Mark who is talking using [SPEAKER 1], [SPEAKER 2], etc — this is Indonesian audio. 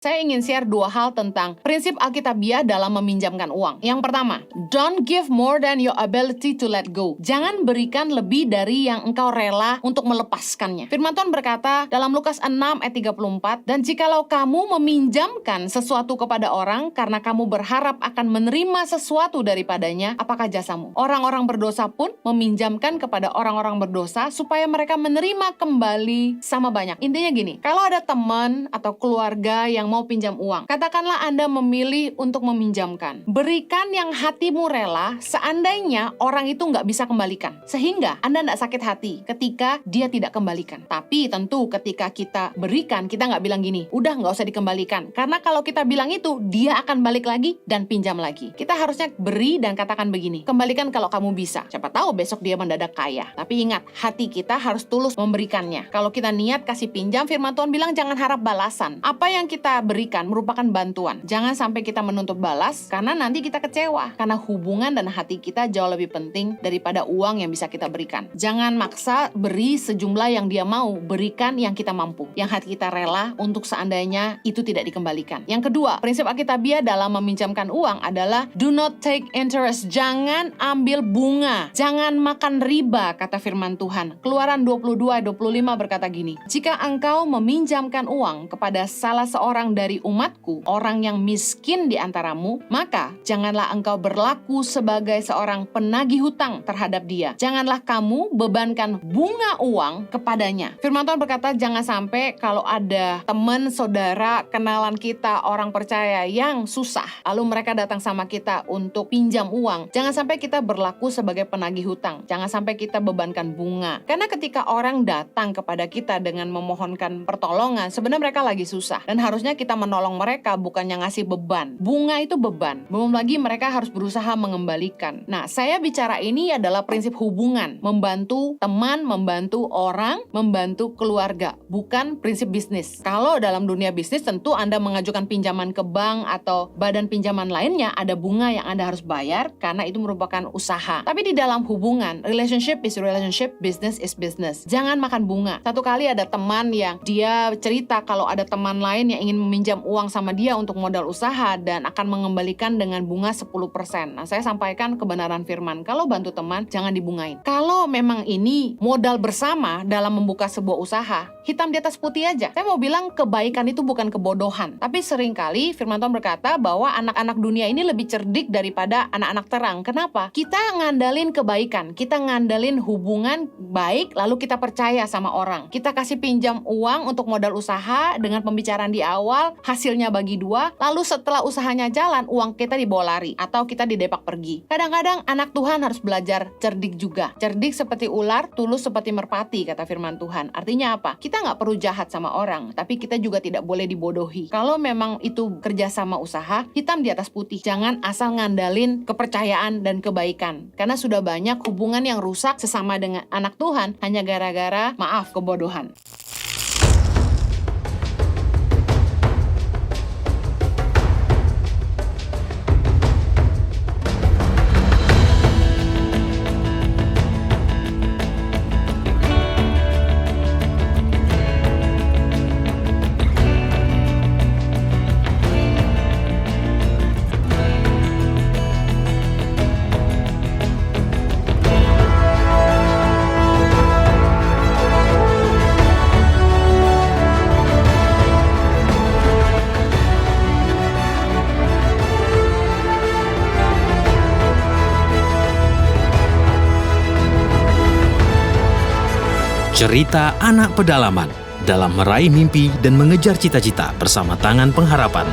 [SPEAKER 1] Saya ingin share dua hal tentang prinsip Alkitabiah dalam meminjamkan uang. Yang pertama, don't give more than your ability to let go. Jangan berikan lebih dari yang engkau rela untuk melepaskannya. Firman Tuhan berkata dalam Lukas 6 ayat 34, dan jikalau kamu meminjamkan sesuatu kepada orang karena kamu berharap akan menerima sesuatu daripadanya, apakah jasamu? Orang-orang berdosa pun meminjamkan kepada orang-orang berdosa supaya mereka menerima kembali sama banyak. Intinya gini, kalau ada teman atau keluarga yang mau pinjam uang, katakanlah Anda memilih untuk meminjamkan. Berikan yang hatimu rela, seandainya orang itu nggak bisa kembalikan. Sehingga Anda nggak sakit hati ketika dia tidak kembalikan. Tapi tentu ketika kita berikan, kita nggak bilang gini, udah nggak usah dikembalikan. Karena kalau kita bilang itu, dia akan balik lagi dan pinjam lagi. Kita harusnya beri dan katakan begini, kembalikan kalau kamu bisa. Siapa tahu besok dia mendadak kaya. Tapi ingat, hati kita harus tulus memberikannya. Kalau kita niat kasih pinjam, firman Tuhan bilang jangan harap balasan. Apa yang kita berikan merupakan bantuan. Jangan sampai kita menuntut balas, karena nanti kita kecewa. Karena hubungan dan hati kita jauh lebih penting daripada uang yang bisa kita berikan. Jangan maksa beri sejumlah yang dia mau, berikan yang kita mampu. Yang hati kita rela untuk seandainya itu tidak dikembalikan. Yang kedua, prinsip Alkitabiah dalam meminjamkan uang adalah do not take interest. Jangan ambil bunga. Jangan makan riba, kata firman Tuhan. Keluaran 22-25 berkata gini, jika engkau meminjamkan uang kepada salah seorang dari umatku, orang yang miskin di antaramu, maka janganlah engkau berlaku sebagai seorang penagih hutang terhadap dia. Janganlah kamu bebankan bunga uang kepadanya. Firman Tuhan berkata, jangan sampai kalau ada teman, saudara, kenalan kita, orang percaya yang susah, lalu mereka datang sama kita untuk pinjam uang, jangan sampai kita berlaku sebagai penagih hutang. Jangan sampai kita bebankan bunga. Karena ketika orang datang kepada kita dengan memohonkan pertolongan, sebenarnya mereka lagi susah. Dan harusnya kita menolong mereka, bukannya ngasih beban. Bunga itu beban. Belum lagi mereka harus berusaha mengembalikan. Nah, saya bicara ini adalah prinsip hubungan. Membantu teman, membantu orang, membantu keluarga. Bukan prinsip bisnis. Kalau dalam dunia bisnis, tentu Anda mengajukan pinjaman ke bank atau badan pinjaman lainnya, ada bunga yang Anda harus bayar karena itu merupakan usaha. Tapi di dalam hubungan, relationship is relationship, business is business. Jangan makan bunga. Satu kali ada teman yang dia cerita kalau ada teman lain yang ingin meminjam uang sama dia untuk modal usaha dan akan mengembalikan dengan bunga 10%. Nah, saya sampaikan kebenaran firman. Kalau bantu teman, jangan dibungain. Kalau memang ini modal bersama dalam membuka sebuah usaha, hitam di atas putih aja. Saya mau bilang kebaikan itu bukan kebodohan. Tapi seringkali firman Tuhan berkata bahwa anak-anak dunia ini lebih cerdik daripada anak-anak terang. Kenapa? Kita ngandalin kebaikan. Kita ngandalin hubungan baik, lalu kita percaya sama orang. Kita kasih pinjam uang untuk modal usaha dengan pembicaraan di awal, hasilnya bagi dua, lalu setelah usahanya jalan, uang kita dibawa lari, atau kita didepak pergi. Kadang-kadang anak Tuhan harus belajar cerdik juga. Cerdik seperti ular, tulus seperti merpati, kata firman Tuhan. Artinya apa? Kita nggak perlu jahat sama orang, tapi kita juga tidak boleh dibodohi. Kalau memang itu kerjasama usaha, hitam di atas putih. Jangan asal ngandalin kepercayaan dan kebaikan. Karena sudah banyak hubungan yang rusak sesama dengan anak Tuhan, hanya gara-gara, maaf, kebodohan.
[SPEAKER 2] Cerita anak pedalaman dalam meraih mimpi dan mengejar cita-cita bersama Tangan Pengharapan.